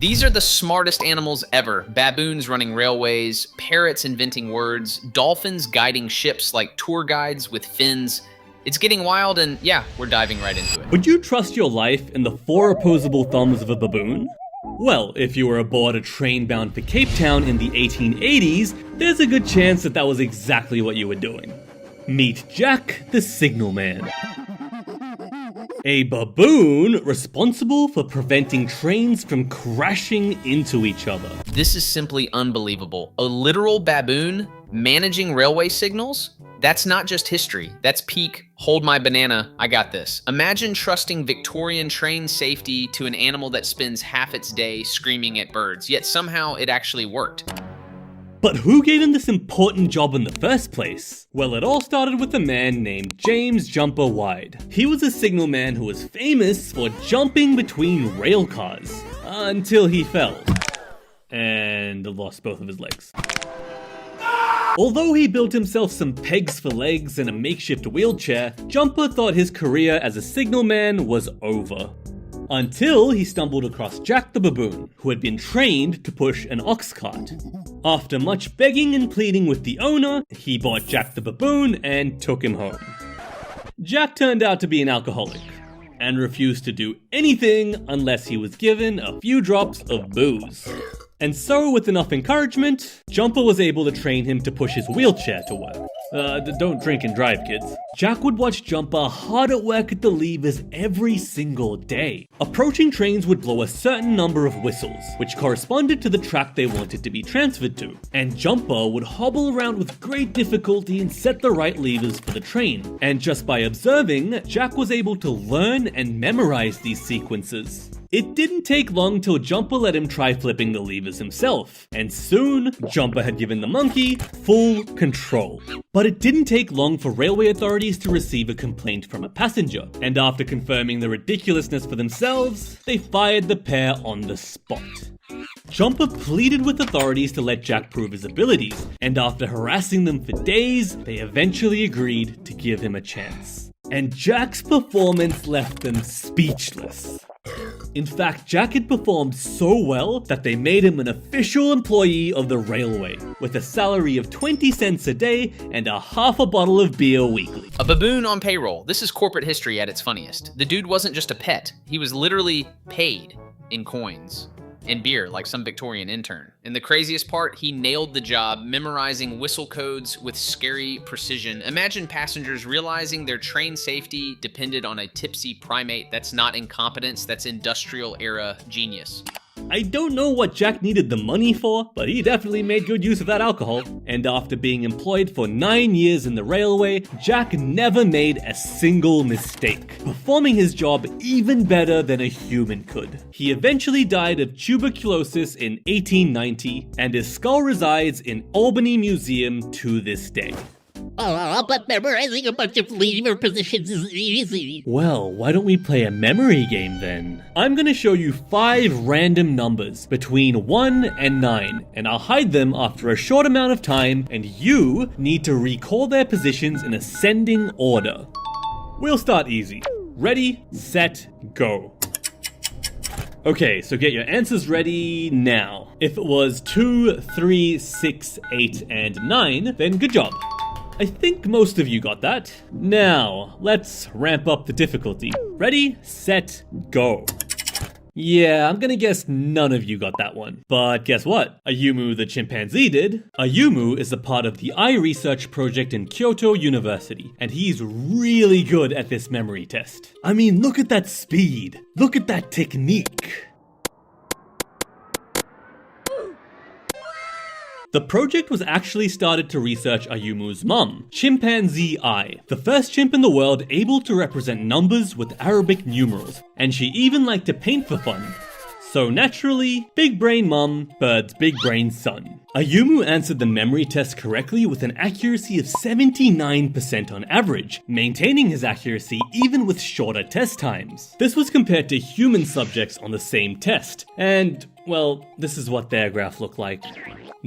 These are the smartest animals ever. Baboons running railways, parrots inventing words, dolphins guiding ships like tour guides with fins. It's getting wild and yeah, we're diving right into it. Would you trust your life in the 4 opposable thumbs of a baboon? Well, if you were aboard a train bound for Cape Town in the 1880s, there's a good chance that was exactly what you were doing. Meet Jack the Signalman. A baboon responsible for preventing trains from crashing into each other. This is simply unbelievable. A literal baboon managing railway signals? That's not just history. That's peak, hold my banana, I got this. Imagine trusting Victorian train safety to an animal that spends half its day screaming at birds, yet somehow it actually worked. But who gave him this important job in the first place? Well, it all started with a man named James Jumper Wide. He was a signalman who was famous for jumping between rail cars, until he fell and lost both of his legs. Although he built himself some pegs for legs and a makeshift wheelchair, Jumper thought his career as a signalman was over. Until he stumbled across Jack the Baboon, who had been trained to push an ox cart. After much begging and pleading with the owner, he bought Jack the Baboon and took him home. Jack turned out to be an alcoholic, and refused to do anything unless he was given a few drops of booze. And so, with enough encouragement, Jumper was able to train him to push his wheelchair to work. Don't drink and drive, kids. Jack would watch Jumper hard at work at the levers every single day. Approaching trains would blow a certain number of whistles, which corresponded to the track they wanted to be transferred to. And Jumper would hobble around with great difficulty and set the right levers for the train. And just by observing, Jack was able to learn and memorize these sequences. It didn't take long till Jumper let him try flipping the levers himself, and soon, Jumper had given the monkey full control. But it didn't take long for railway authorities to receive a complaint from a passenger, and after confirming the ridiculousness for themselves, they fired the pair on the spot. Jumper pleaded with authorities to let Jack prove his abilities, and after harassing them for days, they eventually agreed to give him a chance. And Jack's performance left them speechless. In fact, Jack had performed so well that they made him an official employee of the railway, with a salary of 20 cents a day and a half a bottle of beer weekly. A baboon on payroll. This is corporate history at its funniest. The dude wasn't just a pet, he was literally paid in coins and beer like some Victorian intern. And the craziest part, he nailed the job, memorizing whistle codes with scary precision. Imagine passengers realizing their train safety depended on a tipsy primate. That's not incompetence, that's industrial era genius. I don't know what Jack needed the money for, but he definitely made good use of that alcohol. And after being employed for 9 years in the railway, Jack never made a single mistake, performing his job even better than a human could. He eventually died of tuberculosis in 1890, and his skull resides in Albany Museum to this day. Oh, but memorizing a bunch of lever positions is easy. Well, why don't we play a memory game then? I'm gonna show you 5 random numbers between 1 and 9, and I'll hide them after a short amount of time, and you need to recall their positions in ascending order. We'll start easy. Ready, set, go. Okay, so get your answers ready now. If it was 2, 3, 6, 8, and 9, then good job. I think most of you got that. Now, let's ramp up the difficulty. Ready, set, go. Yeah, I'm gonna guess none of you got that one. But guess what? Ayumu the chimpanzee did. Ayumu is a part of the eye research project in Kyoto University, and he's really good at this memory test. I mean, look at that speed. Look at that technique. The project was actually started to research Ayumu's mum, Chimpanzee Eye, the first chimp in the world able to represent numbers with Arabic numerals, and she even liked to paint for fun. So naturally, big brain mum, bird's big brain son. Ayumu answered the memory test correctly with an accuracy of 79% on average, maintaining his accuracy even with shorter test times. This was compared to human subjects on the same test, and, well, this is what their graph looked like.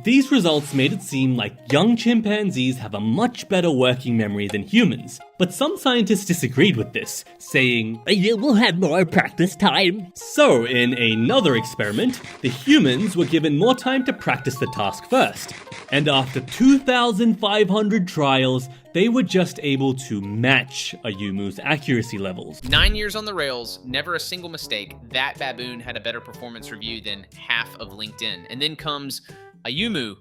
These results made it seem like young chimpanzees have a much better working memory than humans, but some scientists disagreed with this, saying, You will have more practice time. so in another experiment, the humans were given more time to practice the task first, and after 2,500 trials, they were just able to match a Yumu's accuracy levels. 9 years on the rails, never a single mistake. That baboon had a better performance review than half of LinkedIn. And then comes a Yumu,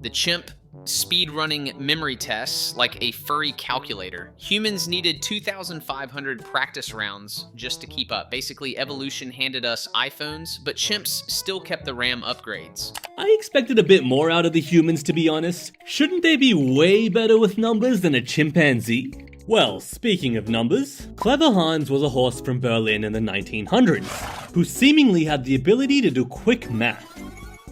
the chimp speed-running memory tests like a furry calculator. Humans needed 2,500 practice rounds just to keep up. Basically, evolution handed us iPhones, but chimps still kept the RAM upgrades. I expected a bit more out of the humans, to be honest. Shouldn't they be way better with numbers than a chimpanzee? Well, speaking of numbers, Clever Hans was a horse from Berlin in the 1900s, who seemingly had the ability to do quick math.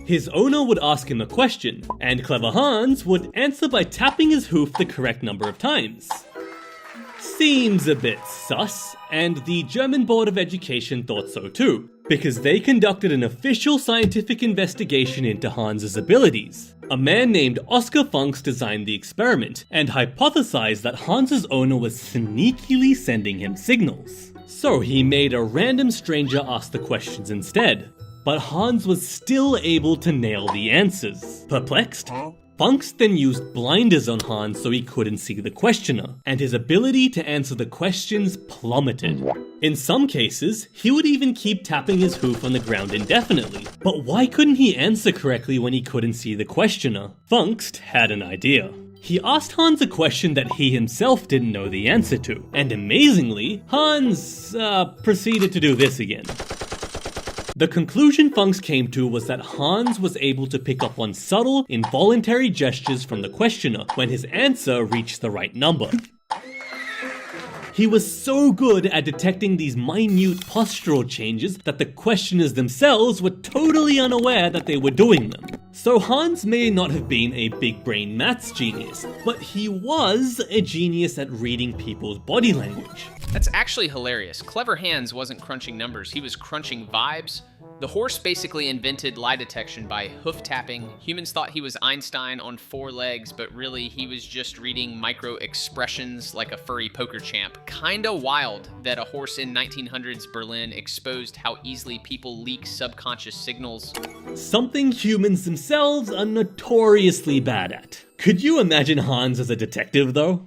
His owner would ask him a question, and Clever Hans would answer by tapping his hoof the correct number of times. Seems a bit sus, and the German Board of Education thought so too, because they conducted an official scientific investigation into Hans's abilities. A man named Oscar Funks designed the experiment, and hypothesized that Hans's owner was sneakily sending him signals. So he made a random stranger ask the questions instead. But Hans was still able to nail the answers. Perplexed? Funks then used blinders on Hans so he couldn't see the questioner, and his ability to answer the questions plummeted. In some cases, he would even keep tapping his hoof on the ground indefinitely. But why couldn't he answer correctly when he couldn't see the questioner? Funks had an idea. He asked Hans a question that he himself didn't know the answer to, and amazingly, Hans proceeded to do this again. The conclusion Funks came to was that Hans was able to pick up on subtle, involuntary gestures from the questioner when his answer reached the right number. He was so good at detecting these minute postural changes that the questioners themselves were totally unaware that they were doing them. So Hans may not have been a big brain maths genius, but he was a genius at reading people's body language. That's actually hilarious. Clever Hans wasn't crunching numbers, he was crunching vibes. The horse basically invented lie detection by hoof tapping. Humans thought he was Einstein on 4 legs, but really he was just reading micro expressions like a furry poker champ. Kinda wild that a horse in 1900s Berlin exposed how easily people leak subconscious signals. Something humans themselves are notoriously bad at. Could you imagine Hans as a detective, though?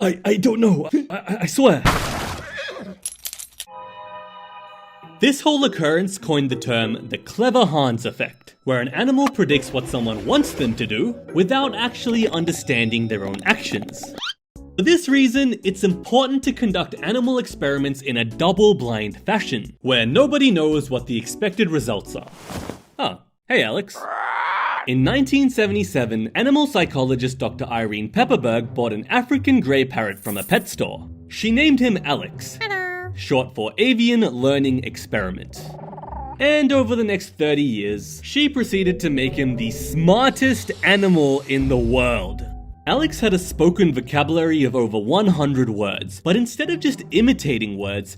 I don't know. I swear. This whole occurrence coined the term the Clever Hans effect, where an animal predicts what someone wants them to do without actually understanding their own actions. For this reason, it's important to conduct animal experiments in a double-blind fashion, where nobody knows what the expected results are. Oh, hey Alex. In 1977, animal psychologist Dr. Irene Pepperberg bought an African grey parrot from a pet store. She named him Alex, short for Avian Learning Experiment. And over the next 30 years, she proceeded to make him the smartest animal in the world. Alex had a spoken vocabulary of over 100 words, but instead of just imitating words,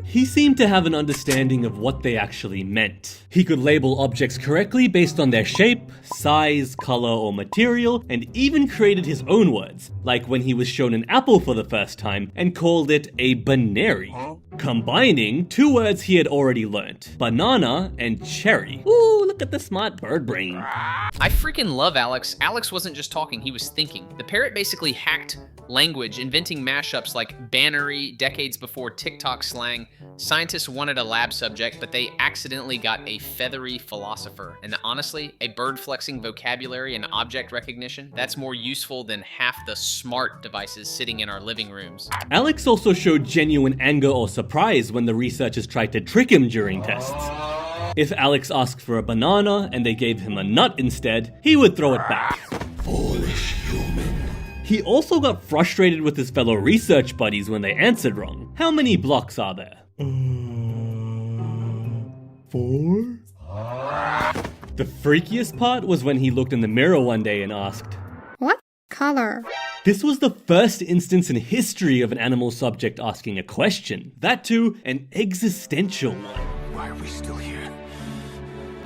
he seemed to have an understanding of what they actually meant. He could label objects correctly based on their shape, size, color, or material, and even created his own words, like when he was shown an apple for the first time and called it a banary, combining 2 words he had already learnt, banana and cherry. Ooh, look at the smart bird brain. I freaking love Alex. Alex wasn't just talking, he was thinking. The parrot basically hacked language, inventing mashups like bannery decades before TikTok slang. Scientists wanted a lab subject, but they accidentally got a feathery philosopher. And honestly, a bird flexing vocabulary and object recognition, that's more useful than half the smart devices sitting in our living rooms. Alex also showed genuine anger or surprise when the researchers tried to trick him during tests. If Alex asked for a banana and they gave him a nut instead, he would throw it back. Foolish human. He also got frustrated with his fellow research buddies when they answered wrong. How many blocks are there? 4? The freakiest part was when he looked in the mirror one day and asked, "What color?" This was the first instance in history of an animal subject asking a question. That too, an existential one. Why are we still here?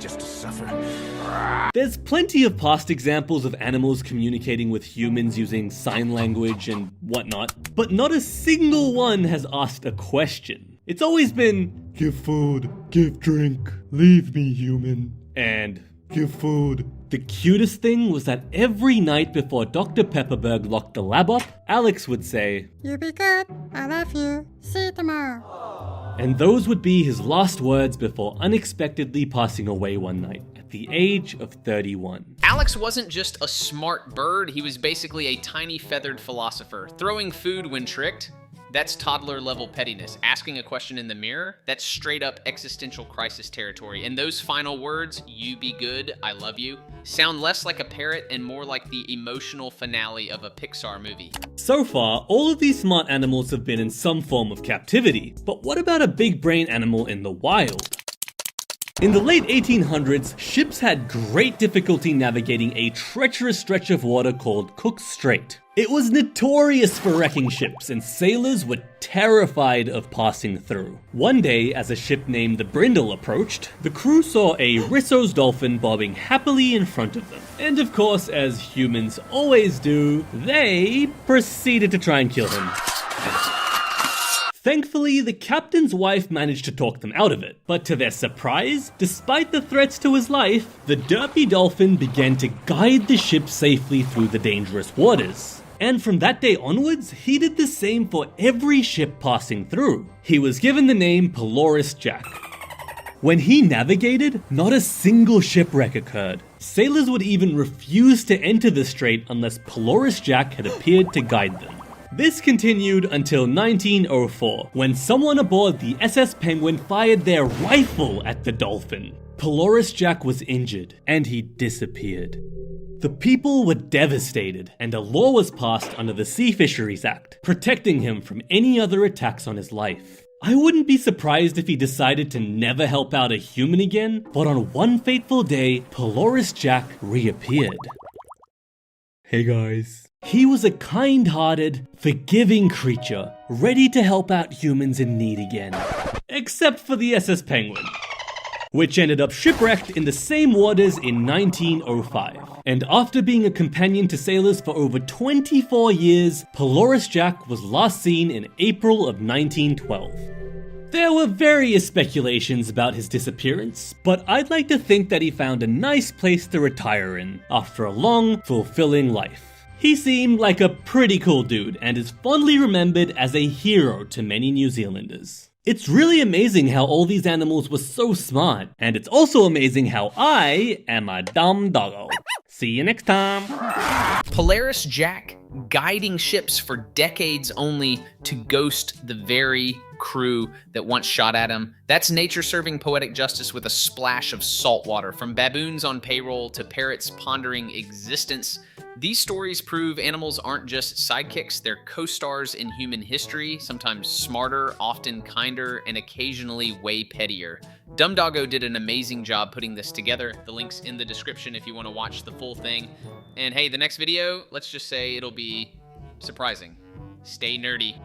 just to suffer. There's plenty of past examples of animals communicating with humans using sign language and whatnot, but not a single one has asked a question. It's always been, give food, give drink, leave me human, and give food. The cutest thing was that every night before Dr. Pepperberg locked the lab up, Alex would say, You be good. I love you. See you tomorrow. and those would be his last words before unexpectedly passing away one night at the age of 31. Alex wasn't just a smart bird, he was basically a tiny feathered philosopher. Throwing food when tricked, that's toddler level pettiness. Asking a question in the mirror, that's straight up existential crisis territory. And those final words, you be good, I love you, sound less like a parrot and more like the emotional finale of a Pixar movie. So far, all of these smart animals have been in some form of captivity, but what about a big brain animal in the wild? In the late 1800s, ships had great difficulty navigating a treacherous stretch of water called Cook's Strait. It was notorious for wrecking ships, and sailors were terrified of passing through. One day, as a ship named the Brindle approached, the crew saw a Risso's dolphin bobbing happily in front of them. And of course, as humans always do, they proceeded to try and kill him. Thankfully, the captain's wife managed to talk them out of it, but to their surprise, despite the threats to his life, the derpy dolphin began to guide the ship safely through the dangerous waters. And from that day onwards, he did the same for every ship passing through. He was given the name Polaris Jack. When he navigated, not a single shipwreck occurred. Sailors would even refuse to enter the strait unless Polaris Jack had appeared to guide them. This continued until 1904, when someone aboard the SS Penguin fired their rifle at the dolphin. Polaris Jack was injured, and he disappeared. The people were devastated, and a law was passed under the Sea Fisheries Act, protecting him from any other attacks on his life. I wouldn't be surprised if he decided to never help out a human again, but on one fateful day, Polaris Jack reappeared. Hey guys. He was a kind-hearted, forgiving creature, ready to help out humans in need again. Except for the SS Penguin, which ended up shipwrecked in the same waters in 1905. And after being a companion to sailors for over 24 years, Polaris Jack was last seen in April of 1912. There were various speculations about his disappearance, but I'd like to think that he found a nice place to retire in after a long, fulfilling life. He seemed like a pretty cool dude and is fondly remembered as a hero to many New Zealanders. It's really amazing how all these animals were so smart, and it's also amazing how I am a dumb doggo. See you next time. Polaris Jack guiding ships for decades only to ghost the very crew that once shot at him. That's nature serving poetic justice with a splash of salt water. From baboons on payroll to parrots pondering existence, these stories prove animals aren't just sidekicks, they're co-stars in human history, sometimes smarter, often kinder, and occasionally way pettier. Dumb Doggo did an amazing job putting this together. The link's in the description if you want to watch the full thing. And hey, the next video, let's just say it'll be surprising. Stay nerdy.